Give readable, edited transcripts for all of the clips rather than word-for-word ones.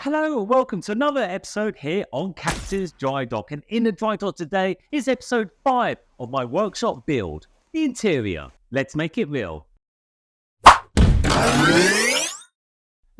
Hello and welcome to another episode here on Cactus Dry Dock. And in the dry dock today is episode 5 of my workshop build, the interior. Let's make it real. The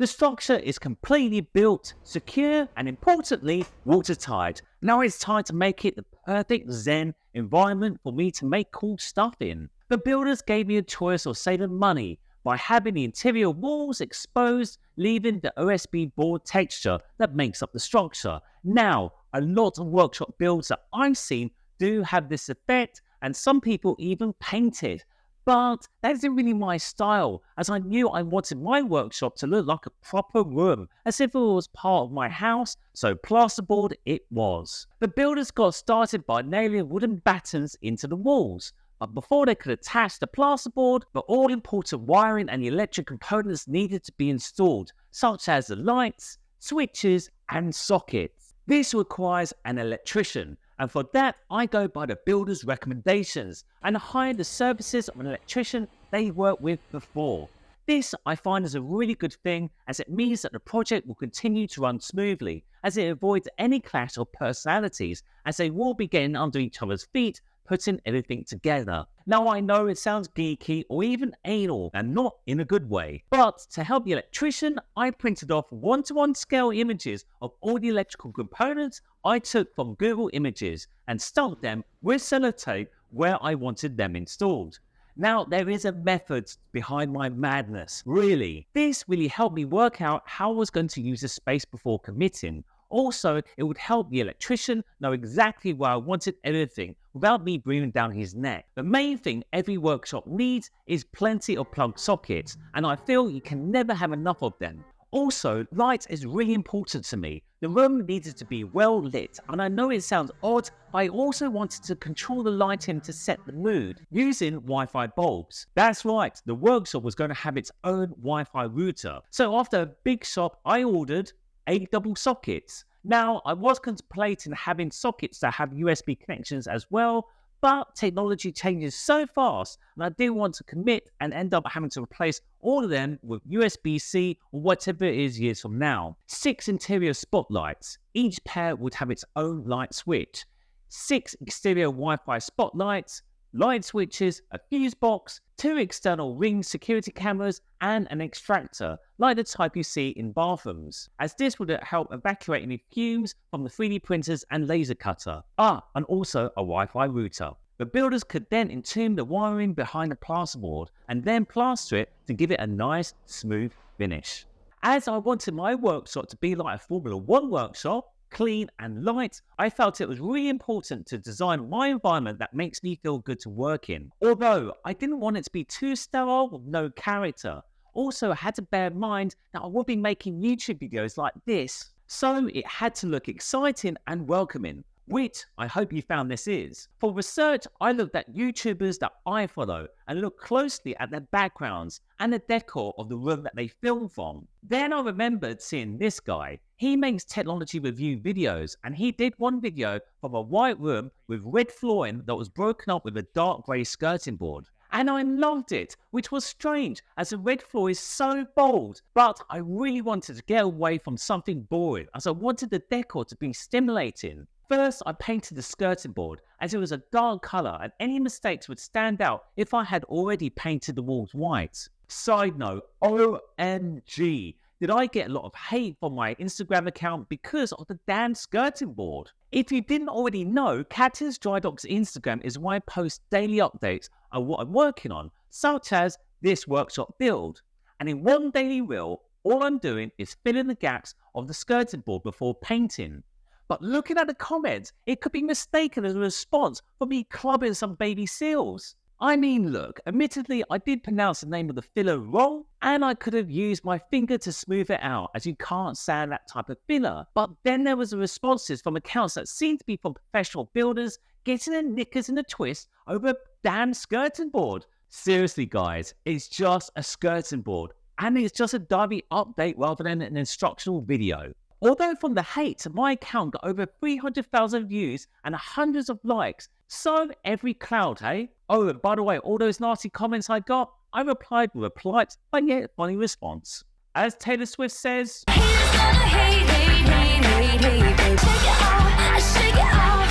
structure is completely built, secure and importantly watertight. Now it's time to make it the perfect zen environment for me to make cool stuff in. The builders gave me a choice of saving money by having the interior walls exposed, leaving the OSB board texture that makes up the structure. Now, a lot of workshop builds that I've seen do have this effect, and some people even paint it. But that isn't really my style, as I knew I wanted my workshop to look like a proper room, as if it was part of my house, so plasterboard it was. The builders got started by nailing wooden battens into the walls. But before they could attach the plasterboard, the all-important wiring and electric components needed to be installed, such as the lights, switches, and sockets. This requires an electrician, and for that I go by the builder's recommendations and hire the services of an electrician they worked with before. This I find is a really good thing, as it means that the project will continue to run smoothly, as it avoids any clash of personalities, as they will be getting under each other's feet, putting everything together. Now I know it sounds geeky or even anal, and not in a good way, but to help the electrician, I printed off 1:1 scale images of all the electrical components I took from Google Images and stuck them with sellotape where I wanted them installed. Now, there is a method behind my madness, really. This really helped me work out how I was going to use the space before committing. Also, it would help the electrician know exactly where I wanted everything without me breathing down his neck. The main thing every workshop needs is plenty of plug sockets, and I feel you can never have enough of them. Also, light is really important to me. The room needed to be well lit, and I know it sounds odd, but I also wanted to control the lighting to set the mood using Wi-Fi bulbs. That's right, the workshop was going to have its own Wi-Fi router. So after a big shop, I ordered 8 double sockets. Now, I was contemplating having sockets that have USB connections as well, but technology changes so fast, and I didn't want to commit and end up having to replace all of them with USB-C or whatever it is years from now. 6 interior spotlights. Each pair would have its own light switch. 6 exterior Wi-Fi spotlights, light switches, a fuse box, 2 external Ring security cameras, and an extractor, like the type you see in bathrooms, as this would help evacuate any fumes from the 3D printers and laser cutter. And also a Wi-Fi router. The builders could then entomb the wiring behind the plasterboard and then plaster it to give it a nice, smooth finish. As I wanted my workshop to be like a Formula 1 workshop, clean and light, I felt it was really important to design my environment that makes me feel good to work in. Although I didn't want it to be too sterile with no character. Also, I had to bear in mind that I would be making YouTube videos like this, so it had to look exciting and welcoming, which I hope you found this is. For research, I looked at YouTubers that I follow and looked closely at their backgrounds and the decor of the room that they film from. Then I remembered seeing this guy. He makes technology review videos, and he did one video from a white room with red flooring that was broken up with a dark grey skirting board. And I loved it, which was strange as the red floor is so bold, but I really wanted to get away from something boring as I wanted the decor to be stimulating. First, I painted the skirting board as it was a dark colour and any mistakes would stand out if I had already painted the walls white. Side note, OMG, did I get a lot of hate from my Instagram account because of the damn skirting board. If you didn't already know, Cactus Dry Dock's Instagram is where I post daily updates on what I'm working on, such as this workshop build. And in one daily reel, all I'm doing is filling the gaps of the skirting board before painting. But looking at the comments, it could be mistaken as a response for me clubbing some baby seals. I mean, look, admittedly, I did pronounce the name of the filler wrong, and I could have used my finger to smooth it out, as you can't stand that type of filler. But then there was the responses from accounts that seemed to be from professional builders getting their knickers in a twist over a damn skirting board. Seriously, guys, it's just a skirting board, and it's just a diary update rather than an instructional video. Although from the hate, my account got over 300,000 views and hundreds of likes. So every cloud, hey? Oh, and by the way, all those nasty comments I got, I replied with a polite but yet funny response. As Taylor Swift says, "Haters gonna hate,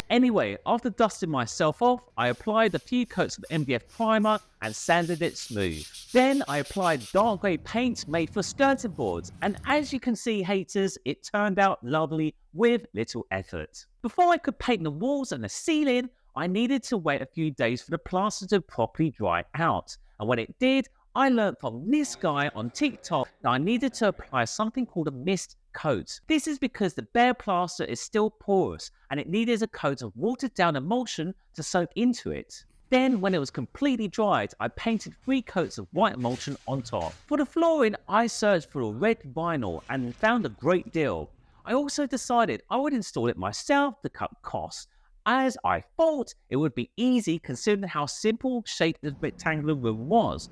Anyway, after dusting myself off, I applied a few coats of MDF primer and sanded it smooth. Then I applied dark grey paint made for skirting boards, and as you can see, haters, it turned out lovely with little effort. Before I could paint the walls and the ceiling, I needed to wait a few days for the plaster to properly dry out, and when it did, I learned from this guy on TikTok that I needed to apply something called a mist coat. This is because the bare plaster is still porous and it needed a coat of watered down emulsion to soak into it. Then when it was completely dried, I painted 3 coats of white emulsion on top. For the flooring, I searched for a red vinyl and found a great deal. I also decided I would install it myself to cut costs, as I thought it would be easy considering how simple shaped the rectangular room was.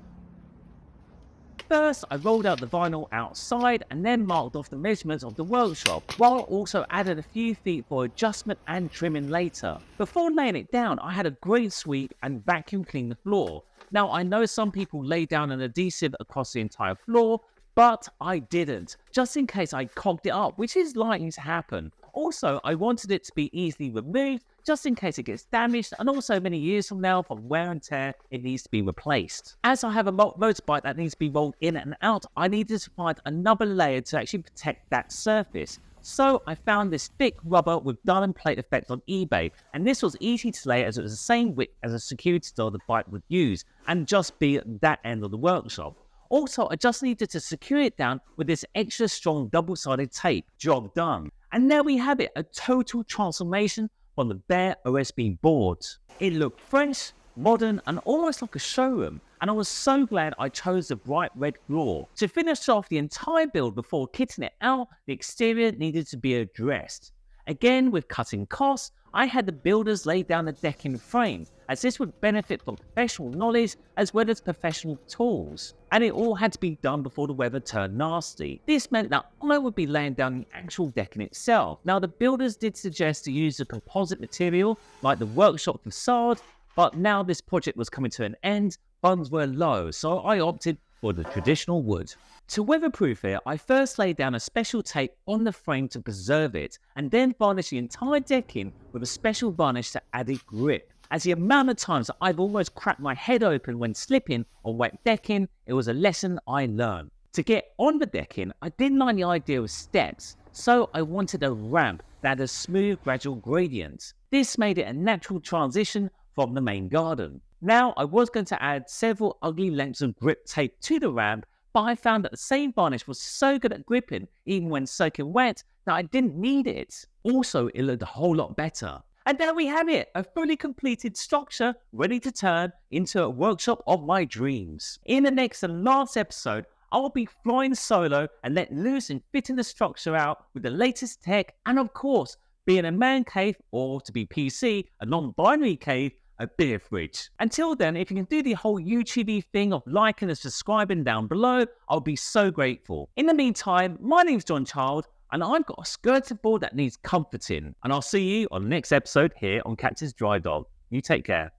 First, I rolled out the vinyl outside and then marked off the measurements of the workshop, while also added a few feet for adjustment and trimming later. Before laying it down, I had a great sweep and vacuum clean the floor. Now, I know some people lay down an adhesive across the entire floor, but I didn't, just in case I cogged it up, which is likely to happen. Also, I wanted it to be easily removed, just in case it gets damaged, and also many years from now, from wear and tear, it needs to be replaced. As I have a motorbike that needs to be rolled in and out, I needed to find another layer to actually protect that surface. So I found this thick rubber with diamond plate effect on eBay, and this was easy to lay as it was the same width as a security door the bike would use, and just be at that end of the workshop. Also, I just needed to secure it down with this extra strong double-sided tape. Job done. And there we have it, a total transformation from the bare OSB boards. It looked fresh, modern, and almost like a showroom, and I was so glad I chose the bright red floor. To finish off the entire build before kitting it out, the exterior needed to be addressed. Again, with cutting costs, I had the builders lay down the decking frame, as this would benefit from professional knowledge as well as professional tools. And it all had to be done before the weather turned nasty. This meant that I would be laying down the actual decking itself. Now, the builders did suggest to use a composite material like the workshop facade, but now this project was coming to an end, funds were low, so I opted for the traditional wood. To weatherproof it, I first laid down a special tape on the frame to preserve it, and then varnished the entire decking with a special varnish to add it grip. As the amount of times that I've almost cracked my head open when slipping on wet decking, it was a lesson I learned. To get on the decking, I didn't like the idea of steps, so I wanted a ramp that had a smooth gradual gradient. This made it a natural transition from the main garden. Now, I was going to add several ugly lengths of grip tape to the ramp, but I found that the same varnish was so good at gripping, even when soaking wet, that I didn't need it. Also, it looked a whole lot better. And there we have it, a fully completed structure ready to turn into a workshop of my dreams. In the next and last episode, I'll be flying solo and let loose and fitting the structure out with the latest tech, and of course, being a man cave, or to be PC, a non-binary cave, a beer fridge. Until then, if you can do the whole YouTube thing of liking and subscribing down below, I'll be so grateful. In the meantime, my name's John Child, and I've got a skirting board that needs comforting. And I'll see you on the next episode here on Cactus Dry Dog. You take care.